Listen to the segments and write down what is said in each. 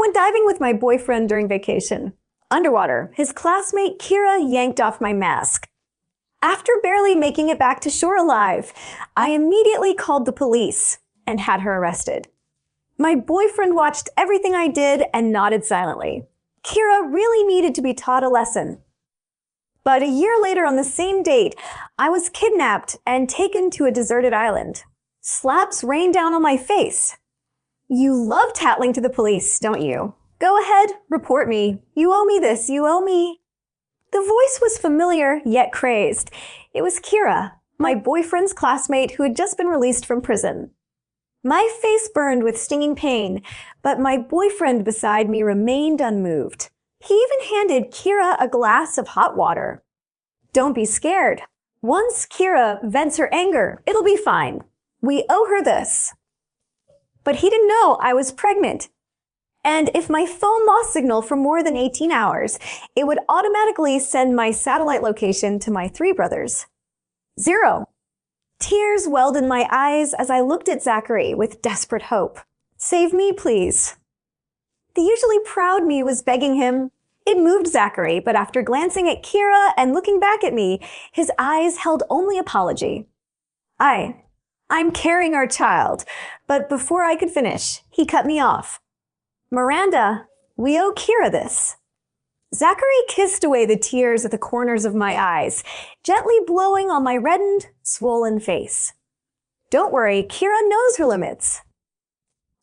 went diving with my boyfriend during vacation. Underwater, his classmate Kira yanked off my mask. After barely making it back to shore alive, I immediately called the police and had her arrested. My boyfriend watched everything I did and nodded silently. Kira really needed to be taught a lesson. But a year later on the same date, I was kidnapped and taken to a deserted island. Slaps rained down on my face. You love tattling to the police, don't you? Go ahead, report me. You owe me this, you owe me. The voice was familiar, yet crazed. It was Kira, my boyfriend's classmate who had just been released from prison. My face burned with stinging pain, but my boyfriend beside me remained unmoved. He even handed Kira a glass of hot water. Don't be scared. Once Kira vents her anger, it'll be fine. We owe her this. But he didn't know I was pregnant. And if my phone lost signal for more than 18 hours, it would automatically send my satellite location to my 3 brothers. 0. Tears welled in my eyes as I looked at Zachary with desperate hope. Save me, please. The usually proud me was begging him. It moved Zachary, but after glancing at Kira and looking back at me, his eyes held only apology. I'm carrying our child, but before I could finish, he cut me off. Miranda, we owe Kira this. Zachary kissed away the tears at the corners of my eyes, gently blowing on my reddened, swollen face. Don't worry, Kira knows her limits.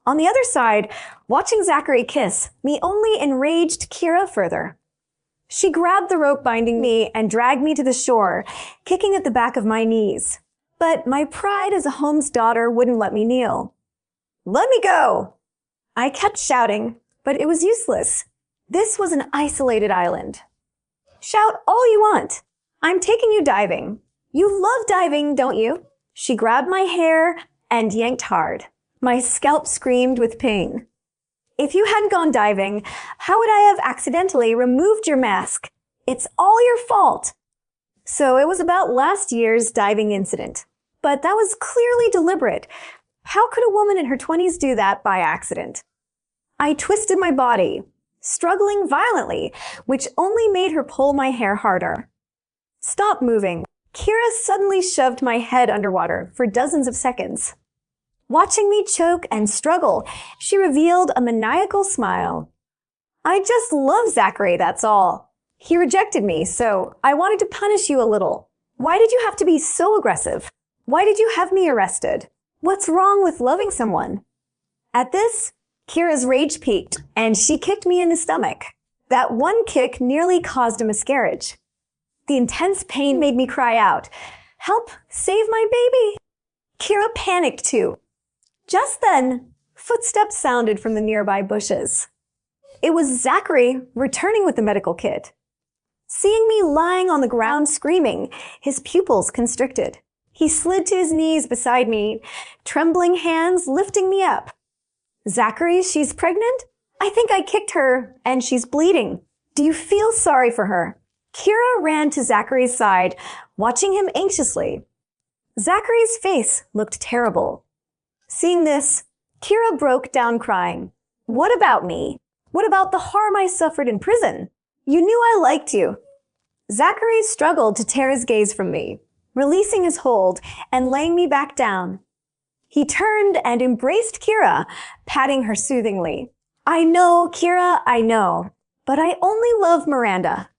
On the other side, watching Zachary kiss me only enraged Kira further. She grabbed the rope binding me and dragged me to the shore, kicking at the back of my knees. But my pride as a Holmes daughter wouldn't let me kneel. Let me go! I kept shouting, but it was useless. This was an isolated island. Shout all you want. I'm taking you diving. You love diving, don't you? She grabbed my hair and yanked hard. My scalp screamed with pain. If you hadn't gone diving, how would I have accidentally removed your mask? It's all your fault. So it was about last year's diving incident. But that was clearly deliberate. How could a woman in her 20s do that by accident? I twisted my body, struggling violently, which only made her pull my hair harder. Stop moving. Kira suddenly shoved my head underwater for dozens of seconds. Watching me choke and struggle, she revealed a maniacal smile. I just love Zachary, that's all. He rejected me, so I wanted to punish you a little. Why did you have to be so aggressive? Why did you have me arrested? What's wrong with loving someone? At this, Kira's rage peaked, and she kicked me in the stomach. That one kick nearly caused a miscarriage. The intense pain made me cry out, "Help! Save my baby!" Kira panicked too. Just then, footsteps sounded from the nearby bushes. It was Zachary returning with the medical kit. Seeing me lying on the ground screaming, his pupils constricted. He slid to his knees beside me, trembling hands lifting me up. Zachary, she's pregnant? I think I kicked her, and she's bleeding. Do you feel sorry for her? Kira ran to Zachary's side, watching him anxiously. Zachary's face looked terrible. Seeing this, Kira broke down crying. What about me? What about the harm I suffered in prison? You knew I liked you. Zachary struggled to tear his gaze from me, releasing his hold and laying me back down. He turned and embraced Kira, patting her soothingly. I know, Kira, I know, but I only love Miranda.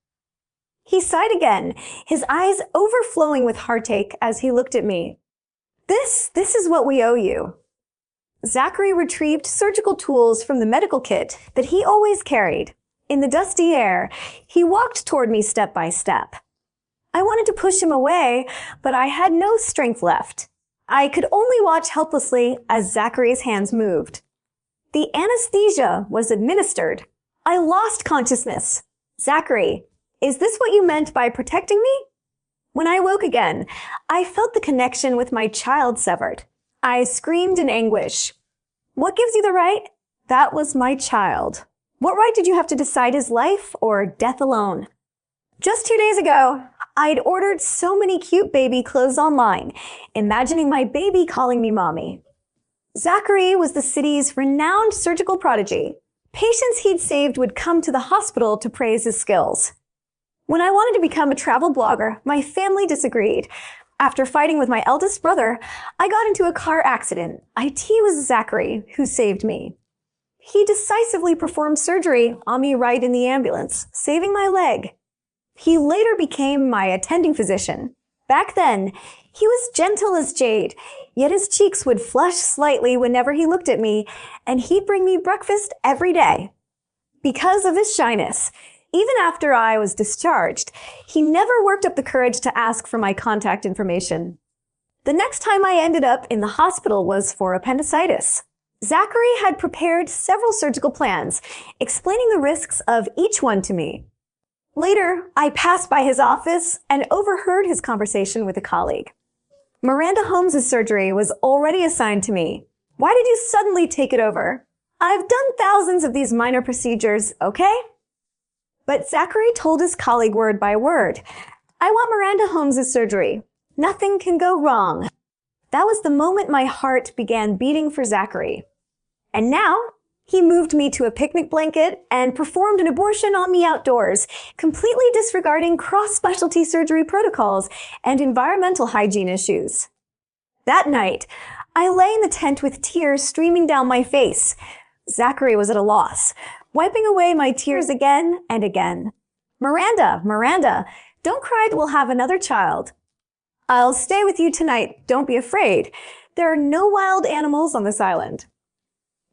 He sighed again, his eyes overflowing with heartache as he looked at me. This is what we owe you. Zachary retrieved surgical tools from the medical kit that he always carried. In the dusty air, he walked toward me step by step. I wanted to push him away, but I had no strength left. I could only watch helplessly as Zachary's hands moved. The anesthesia was administered. I lost consciousness. Zachary, is this what you meant by protecting me? When I woke again, I felt the connection with my child severed. I screamed in anguish. What gives you the right? That was my child. What right did you have to decide his life or death alone? Just 2 days ago, I'd ordered so many cute baby clothes online, imagining my baby calling me mommy. Zachary was the city's renowned surgical prodigy. Patients he'd saved would come to the hospital to praise his skills. When I wanted to become a travel blogger, my family disagreed. After fighting with my eldest brother, I got into a car accident. IT was Zachary, who saved me. He decisively performed surgery on me right in the ambulance, saving my leg. He later became my attending physician. Back then, he was gentle as jade, yet his cheeks would flush slightly whenever he looked at me, and he'd bring me breakfast every day. Because of his shyness, even after I was discharged, he never worked up the courage to ask for my contact information. The next time I ended up in the hospital was for appendicitis. Zachary had prepared several surgical plans, explaining the risks of each one to me. Later, I passed by his office and overheard his conversation with a colleague. Miranda Holmes' surgery was already assigned to me. Why did you suddenly take it over? I've done thousands of these minor procedures, okay? But Zachary told his colleague word by word, I want Miranda Holmes' surgery. Nothing can go wrong. That was the moment my heart began beating for Zachary. And now, he moved me to a picnic blanket and performed an abortion on me outdoors, completely disregarding cross-specialty surgery protocols and environmental hygiene issues. That night, I lay in the tent with tears streaming down my face. Zachary was at a loss, wiping away my tears again and again. Miranda, don't cry, we'll have another child. I'll stay with you tonight, don't be afraid. There are no wild animals on this island.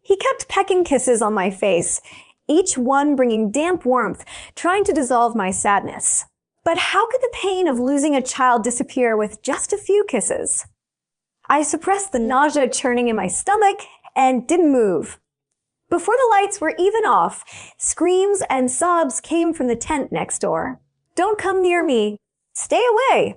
He kept pecking kisses on my face, each one bringing damp warmth, trying to dissolve my sadness. But how could the pain of losing a child disappear with just a few kisses? I suppressed the nausea churning in my stomach and didn't move. Before the lights were even off, screams and sobs came from the tent next door. Don't come near me. Stay away.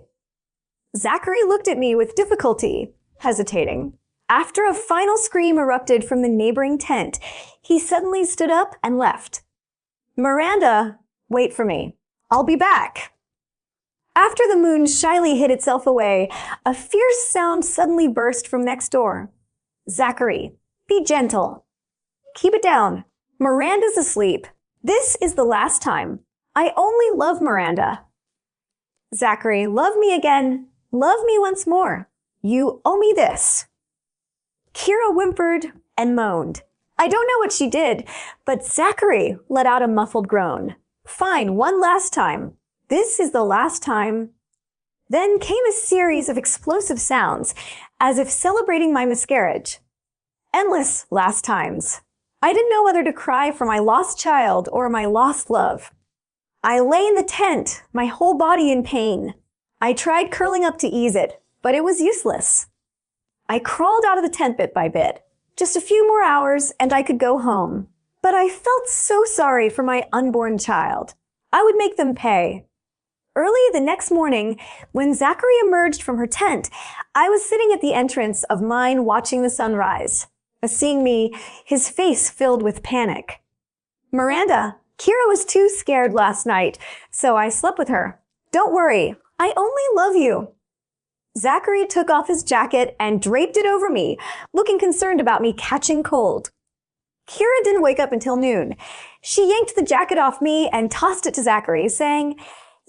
Zachary looked at me with difficulty, hesitating. After a final scream erupted from the neighboring tent, he suddenly stood up and left. Miranda, wait for me. I'll be back. After the moon shyly hid itself away, a fierce sound suddenly burst from next door. Zachary, be gentle. Keep it down. Miranda's asleep. This is the last time. I only love Miranda. Zachary, love me again. Love me once more. You owe me this. Kira whimpered and moaned. I don't know what she did, but Zachary let out a muffled groan. Fine, one last time. This is the last time. Then came a series of explosive sounds, as if celebrating my miscarriage. Endless last times. I didn't know whether to cry for my lost child or my lost love. I lay in the tent, my whole body in pain. I tried curling up to ease it, but it was useless. I crawled out of the tent bit by bit. Just a few more hours and I could go home. But I felt so sorry for my unborn child. I would make them pay. Early the next morning, when Zachary emerged from her tent, I was sitting at the entrance of mine watching the sunrise. Seeing me, his face filled with panic. Miranda, Kira was too scared last night, so I slept with her. Don't worry, I only love you. Zachary took off his jacket and draped it over me, looking concerned about me catching cold. Kira didn't wake up until noon. She yanked the jacket off me and tossed it to Zachary, saying,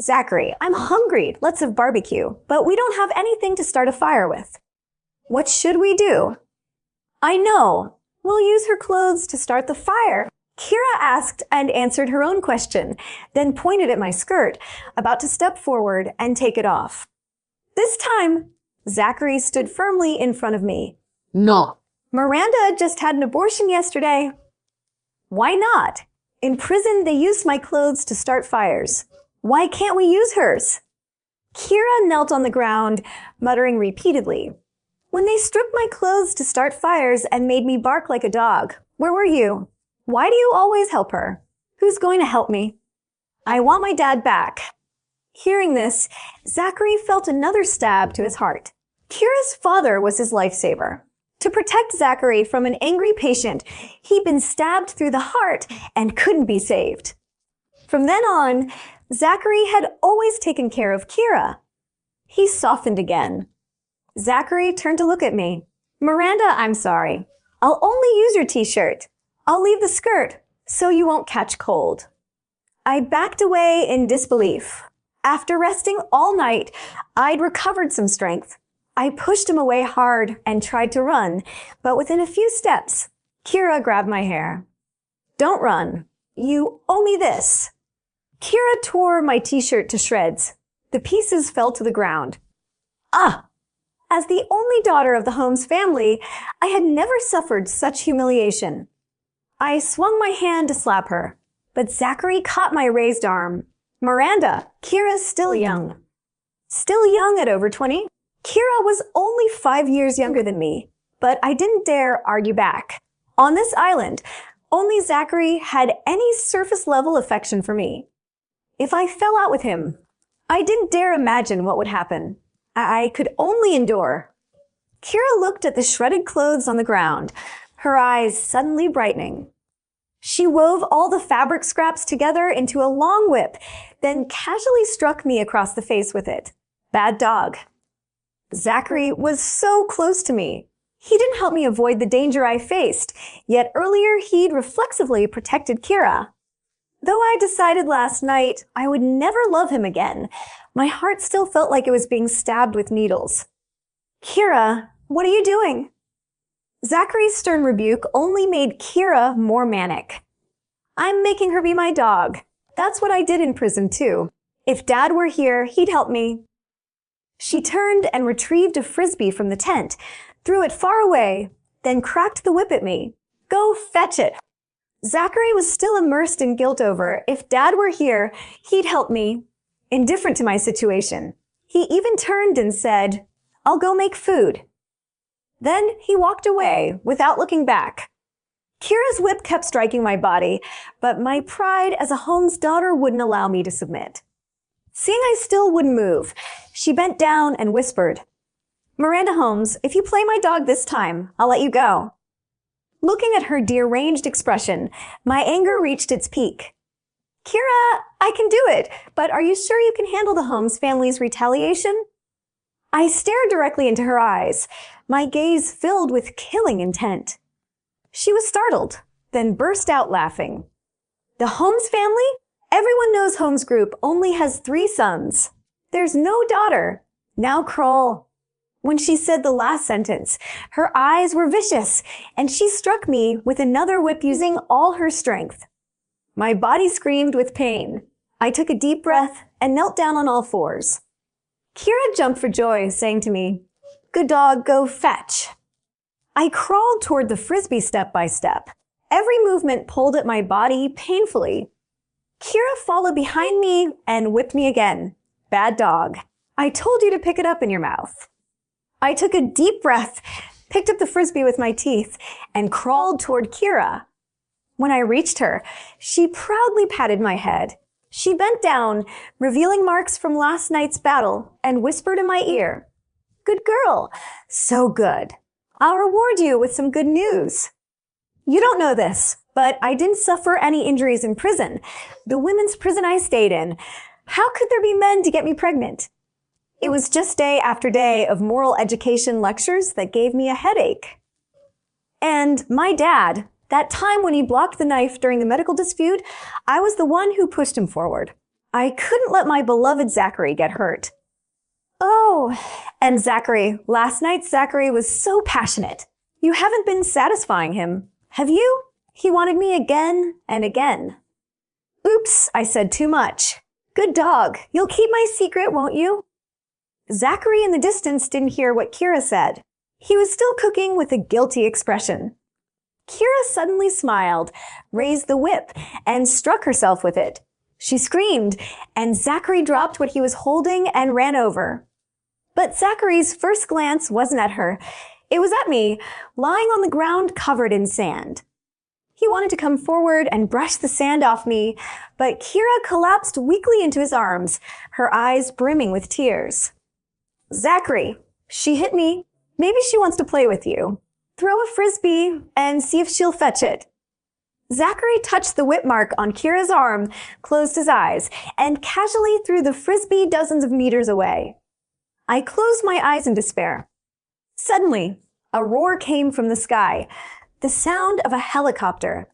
Zachary, I'm hungry. Let's have barbecue, but we don't have anything to start a fire with. What should we do? I know. We'll use her clothes to start the fire. Kira asked and answered her own question, then pointed at my skirt, about to step forward and take it off. This time, Zachary stood firmly in front of me. No. Miranda just had an abortion yesterday. Why not? In prison, they used my clothes to start fires. Why can't we use hers? Kira knelt on the ground, muttering repeatedly. When they stripped my clothes to start fires and made me bark like a dog, where were you? Why do you always help her? Who's going to help me? I want my dad back. Hearing this, Zachary felt another stab to his heart. Kira's father was his lifesaver. To protect Zachary from an angry patient, he'd been stabbed through the heart and couldn't be saved. From then on, Zachary had always taken care of Kira. He softened again. Zachary turned to look at me. Miranda, I'm sorry. I'll only use your t-shirt. I'll leave the skirt. so you won't catch cold. I backed away in disbelief. After resting all night, I'd recovered some strength. I pushed him away hard and tried to run, but within a few steps, Kira grabbed my hair. Don't run. You owe me this. Kira tore my t-shirt to shreds. The pieces fell to the ground. Ah! As the only daughter of the Holmes family, I had never suffered such humiliation. I swung my hand to slap her, but Zachary caught my raised arm. Miranda, Kira's still young. Still young at over 20. Kira was only 5 years younger than me, but I didn't dare argue back. On this island, only Zachary had any surface-level affection for me. If I fell out with him, I didn't dare imagine what would happen. I could only endure. Kira looked at the shredded clothes on the ground, her eyes suddenly brightening. She wove all the fabric scraps together into a long whip, then casually struck me across the face with it. Bad dog. Zachary was so close to me. He didn't help me avoid the danger I faced, yet earlier he'd reflexively protected Kira. Though I decided last night I would never love him again, my heart still felt like it was being stabbed with needles. Kira, what are you doing? Zachary's stern rebuke only made Kira more manic. I'm making her be my dog. That's what I did in prison too. If Dad were here, he'd help me. She turned and retrieved a frisbee from the tent, threw it far away, then cracked the whip at me. Go fetch it. Zachary was still immersed in guilt over, if Dad were here, he'd help me. Indifferent to my situation. He even turned and said, I'll go make food. Then he walked away without looking back. Kira's whip kept striking my body, but my pride as a Holmes daughter wouldn't allow me to submit. Seeing I still wouldn't move, she bent down and whispered, Miranda Holmes, if you play my dog this time, I'll let you go. Looking at her deranged expression, my anger reached its peak. Kira, I can do it, but are you sure you can handle the Holmes family's retaliation? I stared directly into her eyes, my gaze filled with killing intent. She was startled, then burst out laughing. The Holmes family? Everyone knows Holmes Group only has 3 sons. There's no daughter. Now crawl. When she said the last sentence, her eyes were vicious, and she struck me with another whip using all her strength. My body screamed with pain. I took a deep breath and knelt down on all fours. Kira jumped for joy, saying to me, Good dog, go fetch. I crawled toward the frisbee step by step. Every movement pulled at my body painfully. Kira followed behind me and whipped me again. Bad dog. I told you to pick it up in your mouth. I took a deep breath, picked up the frisbee with my teeth, and crawled toward Kira. When I reached her, she proudly patted my head. She bent down, revealing marks from last night's battle, and whispered in my ear, Good girl. So good. I'll reward you with some good news. You don't know this, but I didn't suffer any injuries in prison, the women's prison I stayed in. How could there be men to get me pregnant? It was just day after day of moral education lectures that gave me a headache. And my dad, that time when he blocked the knife during the medical dispute, I was the one who pushed him forward. I couldn't let my beloved Zachary get hurt. Oh, and Zachary, last night Zachary was so passionate. You haven't been satisfying him, have you? He wanted me again and again. Oops, I said too much. Good dog, you'll keep my secret, won't you? Zachary in the distance didn't hear what Kira said. He was still cooking with a guilty expression. Kira suddenly smiled, raised the whip, and struck herself with it. She screamed, and Zachary dropped what he was holding and ran over. But Zachary's first glance wasn't at her. It was at me, lying on the ground covered in sand. He wanted to come forward and brush the sand off me, but Kira collapsed weakly into his arms, her eyes brimming with tears. Zachary, she hit me. Maybe she wants to play with you. Throw a frisbee and see if she'll fetch it. Zachary touched the whip mark on Kira's arm, closed his eyes, and casually threw the frisbee dozens of meters away. I closed my eyes in despair. Suddenly, a roar came from the sky, the sound of a helicopter.